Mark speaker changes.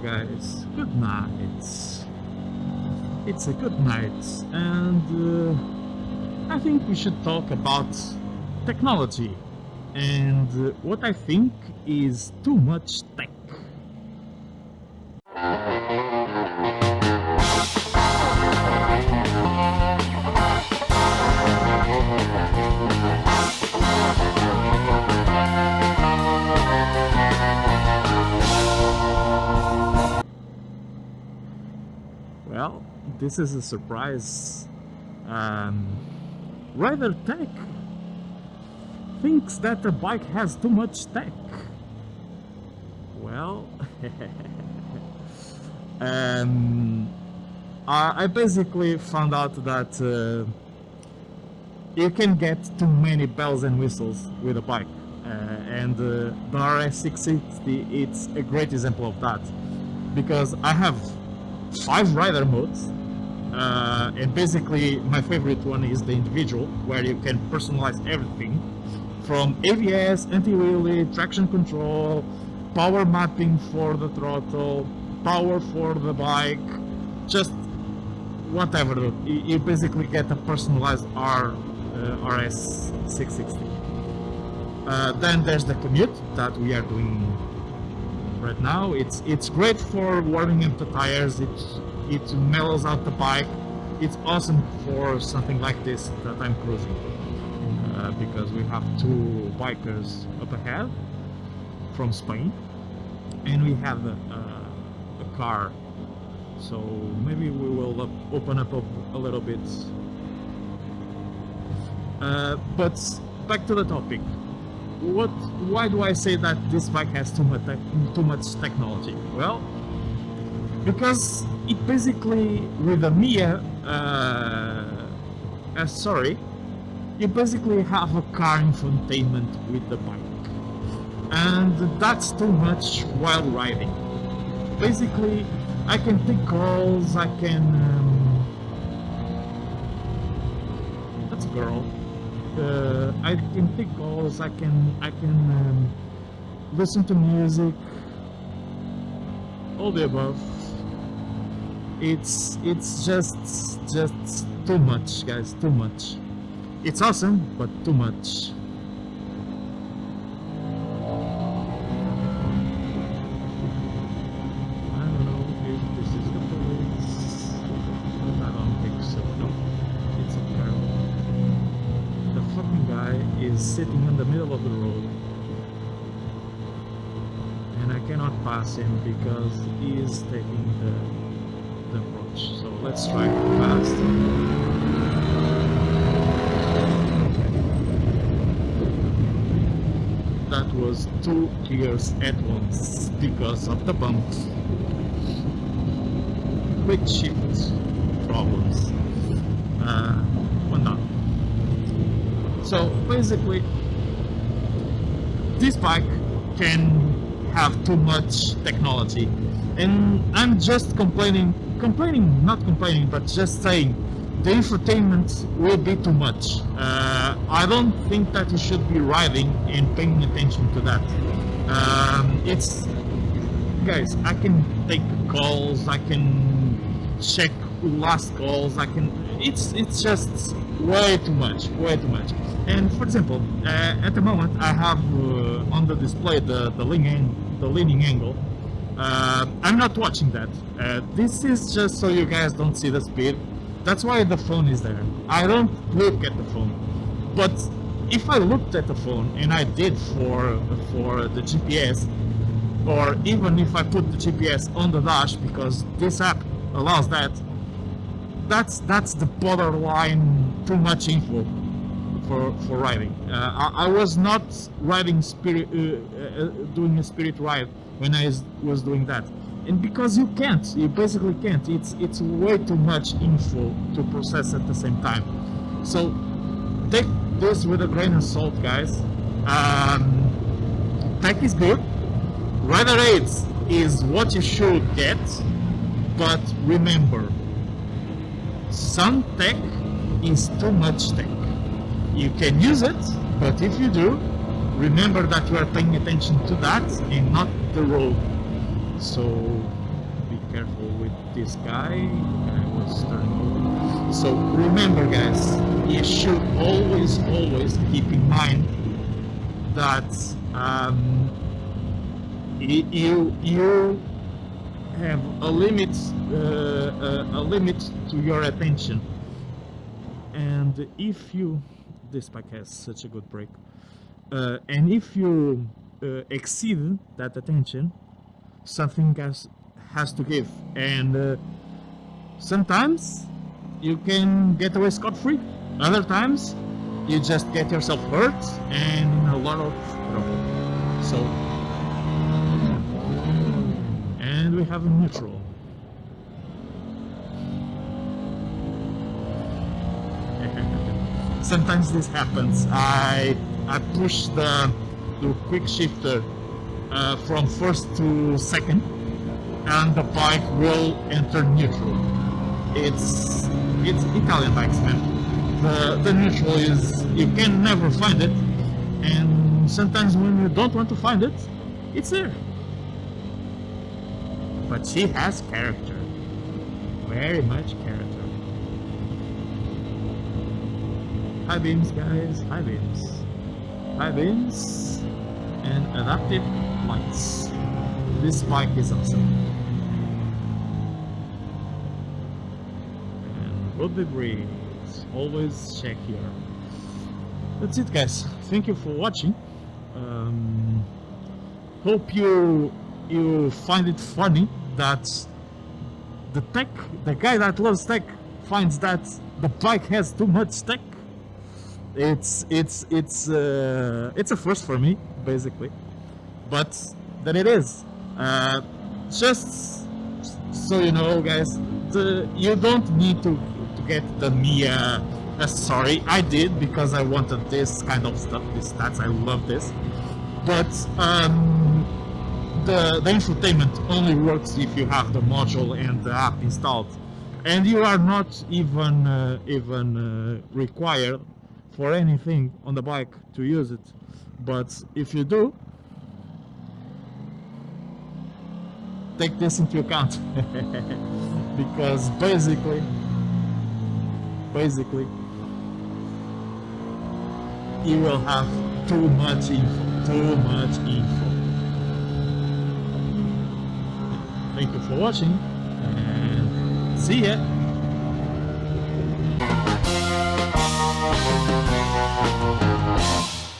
Speaker 1: guys, good night. It's a good night, and I think we should talk about technology and what I think is too much tech. Well, this is a surprise. Rider Tech thinks that the bike has too much tech. Well, I basically found out that you can get too many bells and whistles with a bike, and the RS660 it's a great example of that, because I have 5 rider modes, and basically my favorite one is the individual, where you can personalize everything from ABS, anti-wheelie, traction control, power mapping for the throttle, power for the bike, just whatever. You basically get a personalized RS660. Then there's the commute that we are doing right now. It's great for warming up the tires. It mellows out the bike. It's awesome for something like this that I'm cruising, because we have 2 bikers up ahead from Spain, and we have a car, so maybe we will open up a little bit. But back to the topic. Why do I say that this bike has too much technology? Well, because it basically, with the Mia, you basically have a car infotainment with the bike, and that's too much while riding. Basically, I can take calls, I can... that's a girl. I can take calls, I can listen to music, all the above. It's just too much, guys, too much. It's awesome, but too much. I don't know if this is the police, but I don't think so. No, it's a girl. The fucking guy is sitting in the middle of the road, and I cannot pass him because he is taking the approach. So let's try to pass. That was 2 gears at once because of the bumps. Quick shift problems. One down. So basically, this bike can have too much technology, and I'm just not complaining, but just saying the infotainment will be too much. I don't think that you should be riding and paying attention to that. Guys, I can take calls, I can check last calls, it's just way too much. And for example, at the moment I have on the display the leaning angle. I'm not watching that. This is just so you guys don't see the speed. That's why the phone is there. I don't look at the phone. But if I looked at the phone, and I did for the GPS, or even if I put the GPS on the dash, because this app allows that, that's the borderline too much info for riding. I was not riding doing a spirit ride when I was doing that, and because you basically can't. It's way too much info to process at the same time. So take this with a grain of salt, guys. Tech is good. Rider aids is what you should get, but remember, some tech is too much tech. You can use it, but if you do, remember that you are paying attention to that and not the road. So careful with this guy. The guy was turning over. So remember, guys, you should always keep in mind that you have a limit to your attention, and if you, this bike has such a good brake, and if you exceed that attention, something has to give, and sometimes you can get away scot-free, other times you just get yourself hurt and in a lot of trouble. So, and we have a neutral. Sometimes this happens. I push the quick shifter from first to second, and the bike will enter neutral. It's Italian bikes, man. The neutral is, you can never find it, and sometimes when you don't want to find it, it's there. But she has character, very much character. High beams, guys, high beams. High beams and adaptive lights. This bike is awesome. And road debris, always check here. That's it, guys. Thank you for watching. Hope you find it funny that the guy that loves tech finds that the bike has too much tech. It's a first for me, basically, but then it is. Just so you know, guys, you don't need to get the Mia. Sorry, I did because I wanted this kind of stuff, these stats. I love this, but the infotainment only works if you have the module and the app installed, and you are not even required for anything on the bike to use it. But if you do, take this into account. Because basically you will have too much info. Thank you for watching, and see ya.